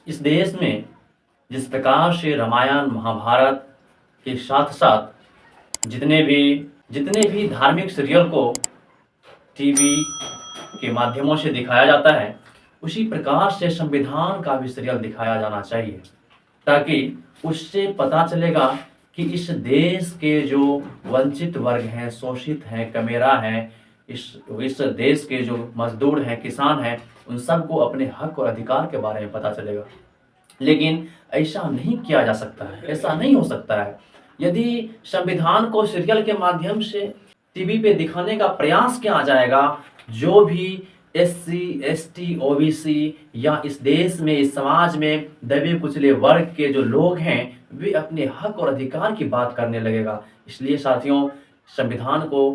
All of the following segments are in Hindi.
इस देश में जिस प्रकार से रामायण महाभारत के साथ साथ जितने भी धार्मिक सीरियल को टीवी के माध्यमों से दिखाया जाता है, उसी प्रकार से संविधान का भी सीरियल दिखाया जाना चाहिए, ताकि उससे पता चलेगा कि इस देश के जो वंचित वर्ग हैं, शोषित हैं, कमेरा हैं, इस देश के जो मजदूर हैं, किसान हैं, उन सबको अपने हक और अधिकार के बारे में पता चलेगा। लेकिन ऐसा नहीं किया जा सकता है, ऐसा नहीं हो सकता है। यदि संविधान को सीरियल के माध्यम से टीवी पे दिखाने का प्रयास किया जाएगा, जो भी एससी, एसटी, ओबीसी या इस देश में, इस समाज में दबे कुचले वर्ग के जो लोग हैं, वे अपने हक और अधिकार की बात करने लगेगा। इसलिए साथियों, संविधान को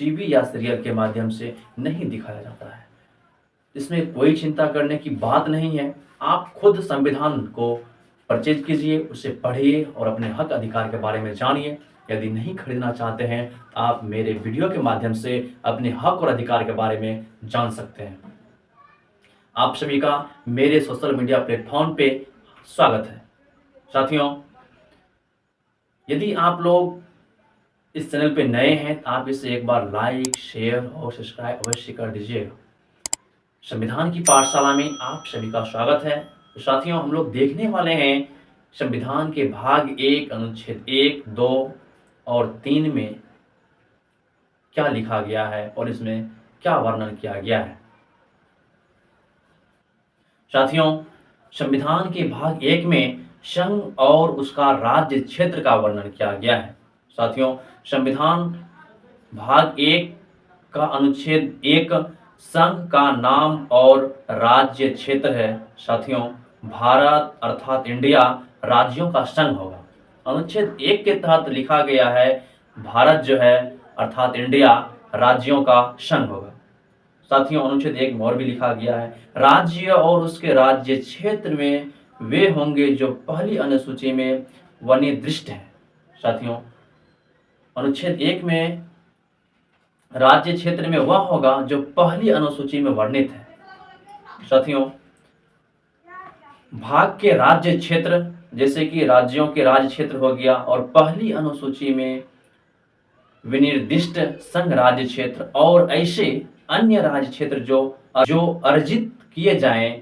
टीवी या सीरियल के माध्यम से नहीं दिखाया जाता है। इसमें कोई चिंता करने की बात नहीं है। आप खुद संविधान को परचेज कीजिए, उसे पढ़िए और अपने हक अधिकार के बारे में जानिए। यदि नहीं खरीदना चाहते हैं, आप मेरे वीडियो के माध्यम से अपने हक और अधिकार के बारे में जान सकते हैं। आप सभी का मेरे सोशल मीडिया प्लेटफॉर्म पे स्वागत है। साथियों, यदि आप लोग इस चैनल पे नए हैं, तो आप इसे एक बार लाइक, शेयर और सब्सक्राइब अवश्य कर दीजिएगा। संविधान की पाठशाला में आप सभी का स्वागत है। तो साथियों, हम लोग देखने वाले हैं संविधान के भाग 1 अनुच्छेद 1, 2 और 3 में क्या लिखा गया है और इसमें क्या वर्णन किया गया है। साथियों, संविधान के भाग 1 में संघ और उसका राज्य क्षेत्र का वर्णन किया गया है। साथियों, संविधान भाग 1 का अनुच्छेद 1 संघ का नाम और राज्य क्षेत्र है। साथियों, भारत अर्थात इंडिया राज्यों का संघ होगा। अनुच्छेद 1 के तहत लिखा गया है, भारत जो है अर्थात इंडिया राज्यों का संघ होगा। साथियों, अनुच्छेद 1 में और भी लिखा गया है, राज्य और उसके राज्य क्षेत्र में वे होंगे जो पहली अनुसूची में वर्णित हैं। साथियों, अनुच्छेद 1 में राज्य क्षेत्र में वह होगा जो पहली अनुसूची में वर्णित है। साथियों, भाग के राज्य क्षेत्र, जैसे कि राज्यों के राज्य क्षेत्र हो गया, और पहली अनुसूची में विनिर्दिष्ट संघ राज्य क्षेत्र और ऐसे अन्य राज्य क्षेत्र जो अर्जित किए जाएं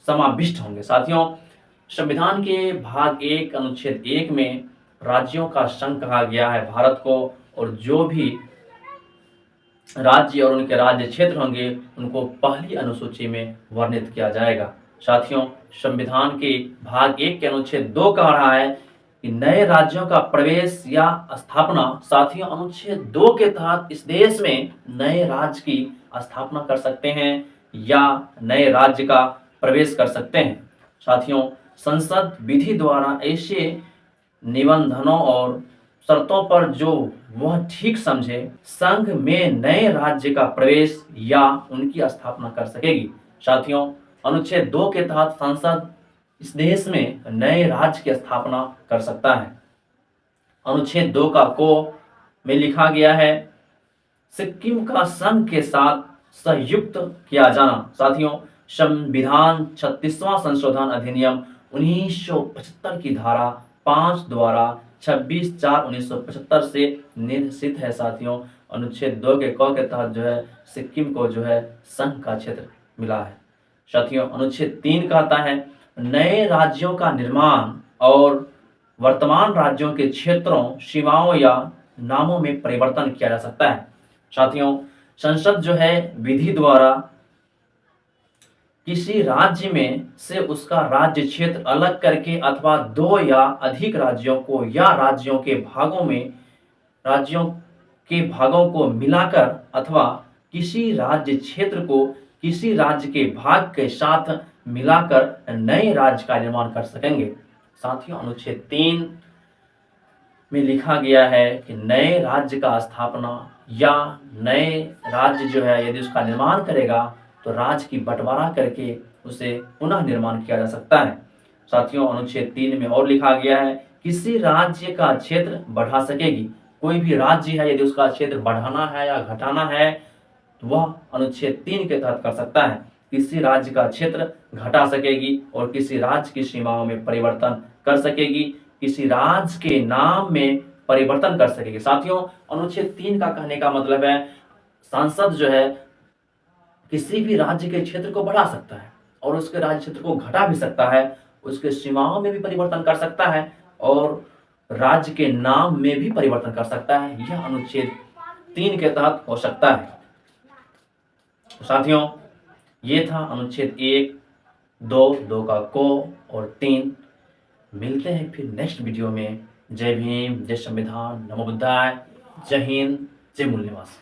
समाविष्ट होंगे। साथियों, संविधान के भाग 1 अनुच्छेद 1 में राज्यों का संघ कहा गया है भारत को, और जो भी राज्य और उनके राज्य क्षेत्र होंगे उनको पहली अनुसूची में वर्णित किया जाएगा। साथियों, संविधान के भाग 1 के अनुच्छेद 2 कह रहा है कि नए राज्यों का प्रवेश या स्थापना। साथियों, अनुच्छेद 2 के तहत इस देश में नए राज्य की स्थापना कर सकते हैं या नए राज्य का प्रवेश कर सकते हैं। साथियों, संसद विधि द्वारा ऐसे निबंधनों और शर्तों पर जो वह ठीक समझे संघ में नए राज्य का प्रवेश या उनकी स्थापना कर सकेगी। साथियों, अनुच्छेद 2 के तहत संसद इस देश में नए राज्य की स्थापना कर सकता है। अनुच्छेद 2 का को में लिखा गया है, सिक्किम का संघ के साथ संयुक्त किया जाना। साथियों, संविधान 36वां संशोधन अधिनियम 1975 की धारा 5 द्वारा 26/4/1975 से निश्चित है। साथियों, अनुच्छेद 2 के क के तहत जो है सिक्किम को जो है संघ का क्षेत्र मिला है। साथियों, अनुच्छेद 3 कहता है, नए राज्यों का निर्माण और वर्तमान राज्यों के क्षेत्रों, सीमाओं या नामों में परिवर्तन किया जा सकता है। साथियों, संसद जो है विधि द्वारा किसी राज्य में से उसका राज्य क्षेत्र अलग करके अथवा 2 या अधिक राज्यों को या राज्यों के भागों को मिलाकर अथवा किसी राज्य क्षेत्र को किसी राज्य के भाग के साथ मिलाकर नए राज्य का निर्माण कर सकेंगे। साथियों, अनुच्छेद 3 में लिखा गया है कि नए राज्य का स्थापना या नए राज्य जो है यदि उसका निर्माण करेगा तो राज्य की बंटवारा करके उसे पुनः निर्माण किया जा सकता है। साथियों, अनुच्छेद 3 में और लिखा गया है, किसी राज्य का क्षेत्र बढ़ा सकेगी। कोई भी राज्य है यदि उसका क्षेत्र बढ़ाना है या घटाना है तो वह अनुच्छेद 3 के तहत कर सकता है। किसी राज्य का क्षेत्र घटा सकेगी और किसी राज्य की सीमाओं में परिवर्तन कर सकेगी, किसी राज्य के नाम में परिवर्तन कर सकेगी। साथियों, अनुच्छेद 3 का कहने का मतलब है संसद जो है किसी भी राज्य के क्षेत्र को बढ़ा सकता है और उसके राज्य क्षेत्र को घटा भी सकता है, उसके सीमाओं में भी परिवर्तन कर सकता है और राज्य के नाम में भी परिवर्तन कर सकता है। यह अनुच्छेद 3 के तहत हो सकता है। तो साथियों, ये था अनुच्छेद 1, 2 का को और 3। मिलते हैं फिर नेक्स्ट वीडियो में। जय भीम, जय संविधान, नमो बुद्धाय, जय हिंद, जय मूल निवास।